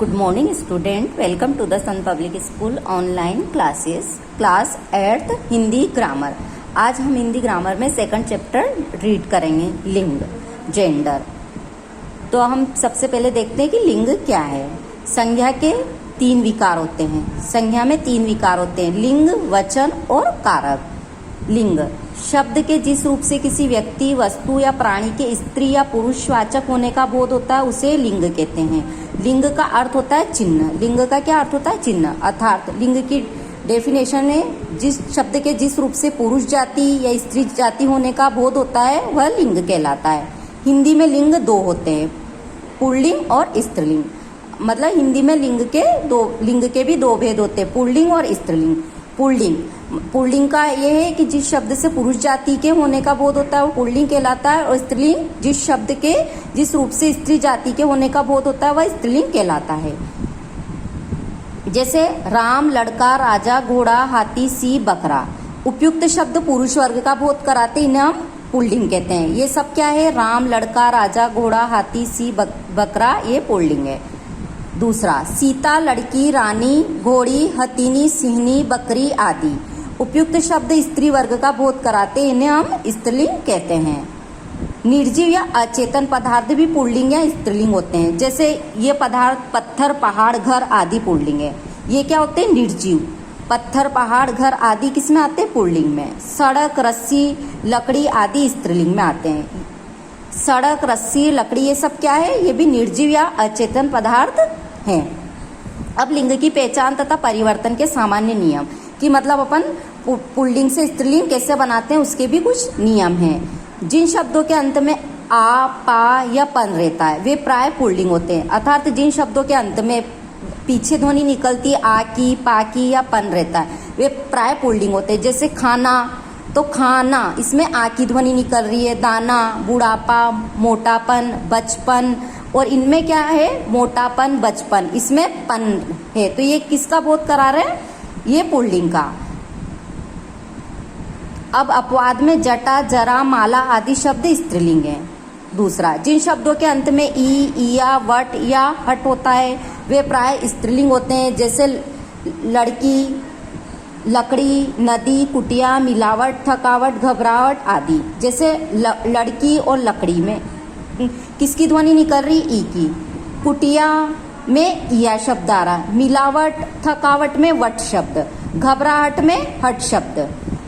Good morning student, welcome to the sun public school online classes class 8th Hindi grammar. आज हम Hindi grammar में second chapter read करेंगे, लिंग, gender. तो हम सबसे पहले देखते हैं कि लिंग क्या है। संज्ञा के 3 विकार होते हैं। संज्ञा में 3 विकार होते हैं, लिंग, वचन और कारक। लिंग शब्द के जिस रूप से किसी व्यक्ति, वस्तु या प्राणी के स्त्री या पुरुषवाचक होने का बोध होता है उसे लिंग कहते हैं। लिंग का अर्थ होता है चिन्ह। लिंग का क्या अर्थ होता है? चिन्ह। अर्थात लिंग की डेफिनेशन है जिस शब्द के जिस रूप से पुरुष जाति या स्त्री जाति होने का बोध होता है वह लिंग कहलाता है। हिंदी में लिंग 2 होते हैं, पुल्लिंग और स्त्रीलिंग। मतलब हिंदी में लिंग के भी 2 भेद होते हैं, पुल्लिंग और स्त्रीलिंग। पुल्लिंग का यह है कि जिस शब्द से पुरुष जाति के होने का बोध होता है वो पुल्लिंग कहलाता है, और स्त्रीलिंग जिस शब्द के जिस रूप से स्त्री जाति के होने का बोध होता है वह स्त्रीलिंग कहलाता है। जैसे राम, लड़का, राजा, घोड़ा, हाथी, सिंह, बकरा। उपयुक्त शब्द पुरुष वर्ग का बोध कराते इन्हें हम पुल्लिंग कहते हैं। ये सब क्या है? राम, लड़का, राजा, घोड़ा, हाथी, सिंह, बकरा, ये पुल्लिंग है। दूसरा, सीता, लड़की, रानी, घोड़ी, हथिनी, सिंहनी, बकरी आदि। उपयुक्त शब्द स्त्री वर्ग का बोध कराते इन्हें हम स्त्रीलिंग कहते हैं। निर्जीव या अचेतन पदार्थ भी पुल्लिंग या स्त्रीलिंग होते हैं। जैसे ये पदार्थ पत्थर, पहाड़, घर आदि पुल्लिंग है। ये क्या होते हैं? निर्जीव। पत्थर, पहाड़, घर आदि किसमें आते हैं? पुल्लिंग में। सड़क, रस्सी, लकड़ी आदि स्त्रीलिंग में आते हैं। सड़क, रस्सी, लकड़ी ये सब क्या है? ये भी निर्जीव या अचेतन पदार्थ हैं। अब लिंग की पहचान तथा परिवर्तन के सामान्य नियम कि मतलब अपन पुल्लिंग से स्त्रीलिंग कैसे बनाते हैं उसके भी कुछ नियम हैं। जिन शब्दों के अंत में आ, पा या पन रहता है वे प्राय पुल्लिंग होते हैं। अर्थात जिन शब्दों के अंत में पीछे ध्वनि निकलती है आ की, पा की या पन रहता है वे प्राय पुल्लिंग होते हैं। जैसे खाना, तो खाना इसमें आ की ध्वनि निकल रही है। दाना, बुढ़ापा, मोटापन, बचपन, और इनमें क्या है? मोटापन, बचपन, इसमें पन है। तो ये किसका बोध करा रहे हैं? ये पुल्लिंग का। अब अपवाद में जटा, जरा, माला आदि शब्द स्त्रीलिंग है। दूसरा, जिन शब्दों के अंत में ई, इया, वट या हट होता है वे प्राय स्त्रीलिंग होते हैं। जैसे लड़की, लकड़ी, नदी, कुटिया, मिलावट, थकावट, घबराहट आदि। जैसे लड़की और लकड़ी में किसकी ध्वनि निकल रही? ई की। कुटिया में इया शब्द आ रहा। मिलावट, थकावट में वट शब्द। घबराहट में हट शब्द।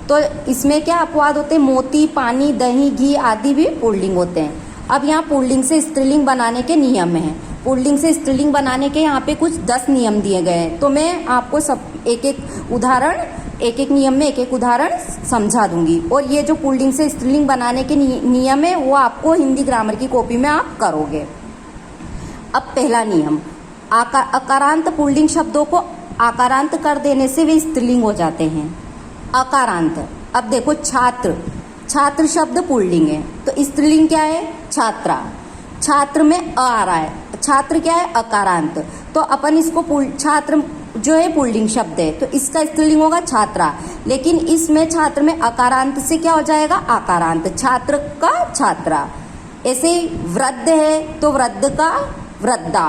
तो इसमें क्या अपवाद होते हैं? मोती, पानी, दही, घी आदि भी पुल्लिंग होते हैं। अब यहाँ पुल्लिंग से स्त्रीलिंग बनाने के नियम हैं। पुल्लिंग से स्त्रीलिंग बनाने के यहाँ पे कुछ 10 नियम दिए गए हैं। तो मैं आपको सब एक एक नियम में एक एक उदाहरण समझा दूंगी। और ये जो पुल्लिंग से स्त्रीलिंग बनाने के नियम है वो आपको हिंदी ग्रामर की कॉपी में आप करोगे। अब पहला नियम, अकारांत पुल्लिंग शब्दों को आकारांत कर देने से वे स्त्रीलिंग हो जाते हैं। अकारांत, अब देखो छात्र, छात्र शब्द पुल्लिंग है तो स्त्रीलिंग क्या है? छात्रा। छात्र में अ आ रहा है, छात्र क्या है? अकारांत। तो अपन इसको छात्र जो है पुल्लिंग शब्द है तो इसका स्त्रीलिंग होगा छात्रा। लेकिन इसमें छात्र में अकारांत से क्या हो जाएगा? आकारांत। छात्र का छात्रा। ऐसे ही वृद्ध है तो वृद्ध का वृद्धा।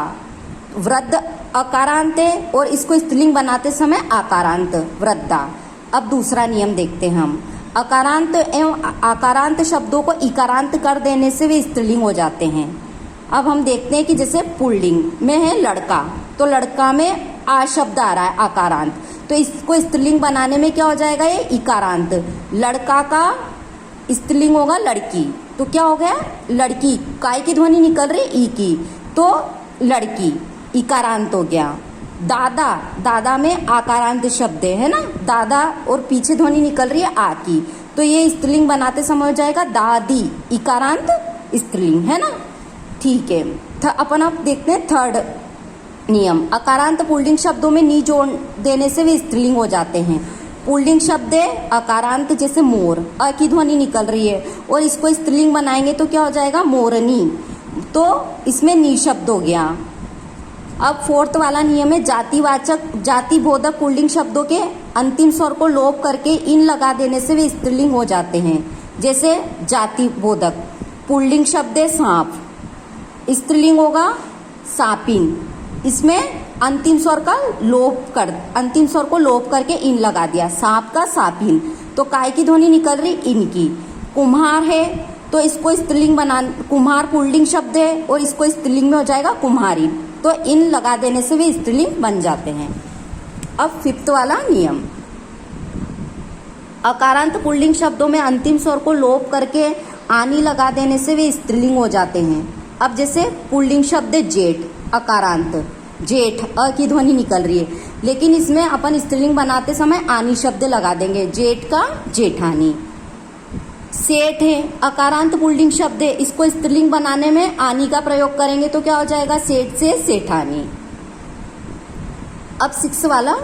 वृद्ध अकारांत है और इसको स्त्रीलिंग बनाते समय आकारांत, वृद्धा। अब दूसरा नियम देखते हैं हम। अकारांत एवं आकारांत शब्दों को इकारांत कर देने से वे स्त्रीलिंग हो जाते हैं। अब हम देखते हैं कि जैसे पुल्लिंग में है लड़का, तो लड़का में आ शब्द आ रहा है आकारांत, तो इसको स्त्रीलिंग बनाने में क्या हो जाएगा? ये इकारांत। लड़का का स्त्रीलिंग होगा लड़की, तो क्या हो गया? लड़की। काय की ध्वनि निकल रही? ई की, तो लड़की, इकारांत हो गया। दादा, दादा में आकारांत शब्द है ना, दादा, और पीछे ध्वनि निकल रही है आ की, तो ये स्त्रीलिंग बनाते समय हो जाएगा दादी, इकारांत स्त्रीलिंग है ना। ठीक है, अपन अब देखते हैं थर्ड नियम। अकारांत पुल्लिंग शब्दों में नी जोड़ देने से वे स्त्रीलिंग हो जाते हैं। पुल्लिंग शब्द है अकारांत, जैसे मोर, अ की ध्वनि निकल रही है और इसको स्त्रीलिंग बनाएंगे तो क्या हो जाएगा? मोरनी, तो इसमें नी शब्द हो गया। अब फोर्थ वाला नियम है जातिवाचक, जाति बोधक पुल्लिंग शब्दों के अंतिम स्वर को लोप करके इन लगा देने से वे स्त्रीलिंग हो जाते हैं। जैसे जाति बोधक पुल्लिंग शब्द है सांप, स्त्रीलिंग होगा सापिन, इसमें अंतिम स्वर को लोप करके इन लगा दिया। सांप का सापिन, तो काय की ध्वनि निकल रही, इनकी। कुम्हार है तो इसको स्त्रीलिंग बना, कुम्हार पुल्लिंग शब्द है और इसको स्त्रीलिंग में हो जाएगा कुम्हारी, तो इन लगा देने से वे स्त्रीलिंग बन जाते हैं। अब 5th वाला नियम, अकारांत पुल्लिंग शब्दों में अंतिम स्वर को लोप करके आनी लगा देने से वे स्त्रीलिंग हो जाते हैं। अब जैसे पुल्लिंग शब्द जेठ, अकारांत, जेठ, अ की ध्वनि निकल रही है, लेकिन इसमें अपन स्त्रीलिंग बनाते समय आनी शब्द लगा देंगे, जेठ का जेठानी। सेठ है, अकारांत पुल्लिंग शब्द है, इसको स्त्रीलिंग बनाने में आनी का प्रयोग करेंगे तो क्या हो जाएगा, सेठ से सेठानी। अब 6 वाला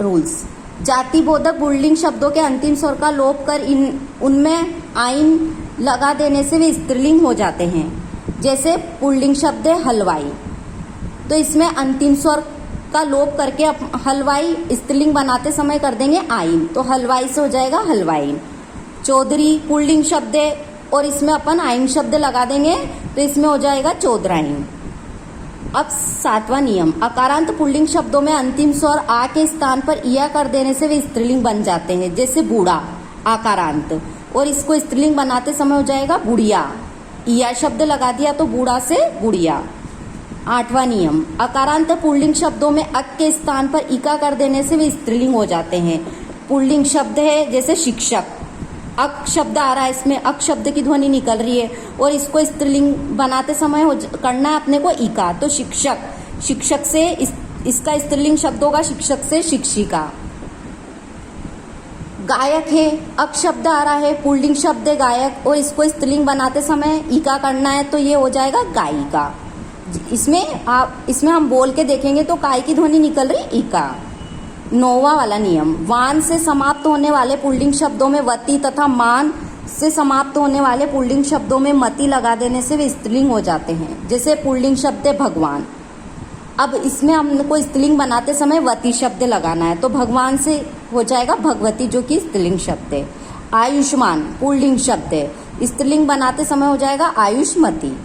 रूल्स, जाति बोधक पुल्लिंग शब्दों के अंतिम स्वर का लोप कर उनमें आइन लगा देने से वे स्त्रीलिंग हो जाते हैं। जैसे पुल्लिंग शब्द है हलवाई, तो इसमें अंतिम स्वर का लोप करके हलवाई स्त्रीलिंग बनाते समय कर देंगे आइन, तो हलवाई से हो जाएगा हलवाइन। चौधरी पुल्लिंग शब्द है और इसमें अपन आइन शब्द लगा देंगे तो इसमें हो जाएगा चौधराइन। अब 7वां नियम, अकारांत पुल्लिंग शब्दों में अंतिम स्वर आ के स्थान पर इया कर देने से वे स्त्रीलिंग बन जाते हैं। जैसे बूढ़ा, आकारांत, और इसको स्त्रीलिंग बनाते समय हो जाएगा बुढ़िया, इया शब्द लगा दिया तो बूढ़ा से बुढ़िया। 8वां नियम, अकारांत पुल्लिंग शब्दों में अक के स्थान पर इका कर देने से वे स्त्रीलिंग हो जाते हैं। पुल्लिंग शब्द है जैसे शिक्षक, अक शब्द आ रहा है, इसमें अक शब्द की ध्वनि निकल रही है और इसको स्त्रीलिंग बनाते समय करना है अपने को इका, तो शिक्षक, शिक्षक से इसका स्त्रीलिंग शब्द होगा शिक्षक से शिक्षिका। गायक है, अक शब्द आ रहा है, पुल्लिंग शब्द है गायक और इसको स्त्रीलिंग बनाते समय इका करना है तो ये हो जाएगा गायिका। इसमें हम बोल के देखेंगे तो काय की ध्वनि निकल रही इका। 9वां वाला नियम, वान से समाप्त होने वाले पुल्लिंग शब्दों में वती तथा मान से समाप्त होने वाले पुल्लिंग शब्दों में मति लगा देने से वे स्त्रीलिंग हो जाते हैं। जैसे पुल्लिंग शब्द है भगवान, अब इसमें हमको स्त्रीलिंग बनाते समय वती शब्द लगाना है तो भगवान से हो जाएगा भगवती जो कि स्त्रीलिंग शब्द है। आयुष्मान पुल्लिंग शब्द है, स्त्रीलिंग बनाते समय हो जाएगा आयुष्मती।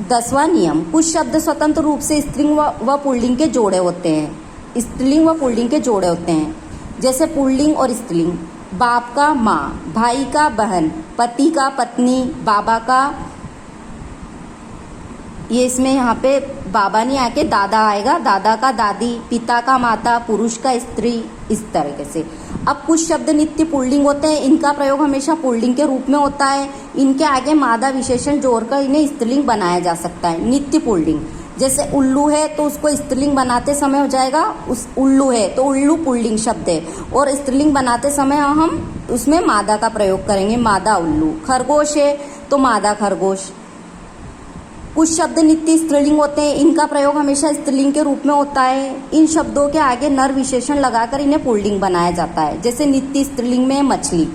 10वां नियम, कुछ शब्द स्वतंत्र रूप से स्त्रीलिंग व पुल्लिंग के जोड़े होते हैं, स्त्रीलिंग व पुल्लिंग के जोड़े होते हैं। जैसे पुल्लिंग और स्त्रीलिंग, बाप का माँ, भाई का बहन, पति का पत्नी, बाबा का, ये इसमें यहाँ पे बाबा नहीं आके दादा आएगा, दादा का दादी, पिता का माता, पुरुष का स्त्री, इस तरीके से। अब कुछ शब्द नित्य पुल्लिंग होते हैं, इनका प्रयोग हमेशा पुल्लिंग के रूप में होता है, इनके आगे मादा विशेषण जोड़कर इन्हें स्त्रीलिंग बनाया जा सकता है। नित्य पुल्लिंग, जैसे उल्लू है तो उसको स्त्रीलिंग बनाते समय हो जाएगा उस उल्लू है तो उल्लू पुल्लिंग शब्द है और स्त्रीलिंग बनाते समय हम उसमें मादा का प्रयोग करेंगे, मादा उल्लू। खरगोश है तो मादा खरगोश। कुछ शब्द नित्य स्त्रीलिंग होते हैं, इनका प्रयोग हमेशा स्त्रीलिंग के रूप में होता है, इन शब्दों के आगे नर विशेषण लगाकर इन्हें पुल्लिंग बनाया जाता है। जैसे नित्य स्त्रीलिंग में मछली,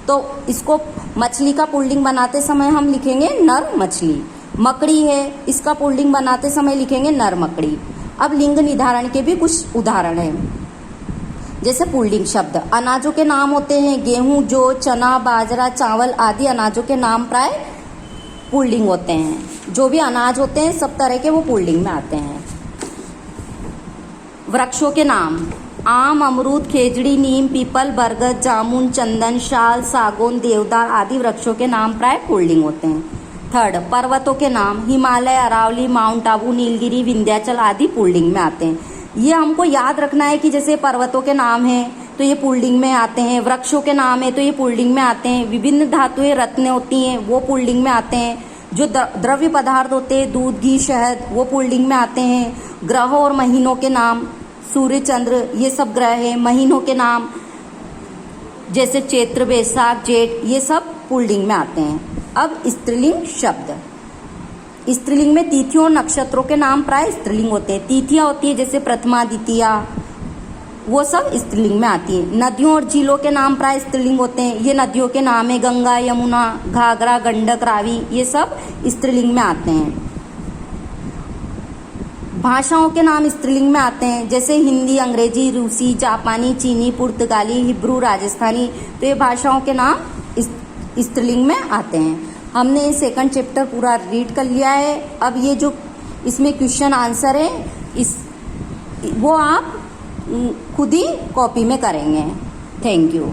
तो इसको मछली का पुल्लिंग बनाते समय हम लिखेंगे नर मछली। मकड़ी है, इसका पुल्लिंग बनाते समय लिखेंगे नर मकड़ी। अब लिंग निर्धारण के भी कुछ उदाहरण हैं। जैसे पुल्लिंग शब्द, अनाजों के नाम होते हैं, गेहूं, जौ, चना, बाजरा, चावल आदि अनाजों के नाम प्राय पुल्लिंग होते हैं। जो भी अनाज होते हैं सब तरह के वो पुल्लिंग में आते हैं। वृक्षों के नाम, आम, अमरूद, खेजड़ी, नीम, पीपल, बरगद, जामुन, चंदन, शाल, सागौन, देवदार आदि वृक्षों के नाम प्राय पुल्लिंग होते हैं। 3rd, पर्वतों के नाम, हिमालय, अरावली, माउंट आबू, नीलगिरी, विंध्याचल आदि पुल्लिंग में आते हैं। ये हमको याद रखना है कि जैसे पर्वतों के नाम है तो ये पुल्लिंग में आते हैं, वृक्षों के नाम है तो ये पुल्लिंग में आते हैं, विभिन्न धातुएं रत्नें होती हैं वो पुल्लिंग में आते हैं, जो द्रव्य पदार्थ होते हैं दूध, घी, शहद वो पुल्लिंग में आते हैं। ग्रहों और महीनों के नाम, सूर्य, चंद्र, ये सब ग्रह है। महीनों के नाम जैसे चैत्र, बैसाख, जेठ, ये सब पुल्लिंग में आते हैं। अब स्त्रीलिंग शब्द, स्त्रीलिंग में तिथियों और नक्षत्रों के नाम प्राय स्त्रीलिंग होते हैं। तिथियां होती है जैसे प्रथमा, द्वितीया, वो सब स्त्रीलिंग में आती है। नदियों और झीलों के नाम प्राय स्त्रीलिंग होते हैं, ये नदियों के नाम है गंगा, यमुना, घाघरा, गंडक, रावी, ये सब स्त्रीलिंग में आते हैं। भाषाओं के नाम स्त्रीलिंग में आते हैं जैसे हिंदी, अंग्रेजी, रूसी, जापानी, चीनी, पुर्तगाली, हिब्रू, राजस्थानी, तो ये भाषाओं के नाम स्त्रीलिंग में आते हैं। हमने 2nd चैप्टर पूरा रीड कर लिया है। अब ये जो इसमें क्वेश्चन आंसर है, इस वो आप खुद ही कॉपी में करेंगे। Thank you.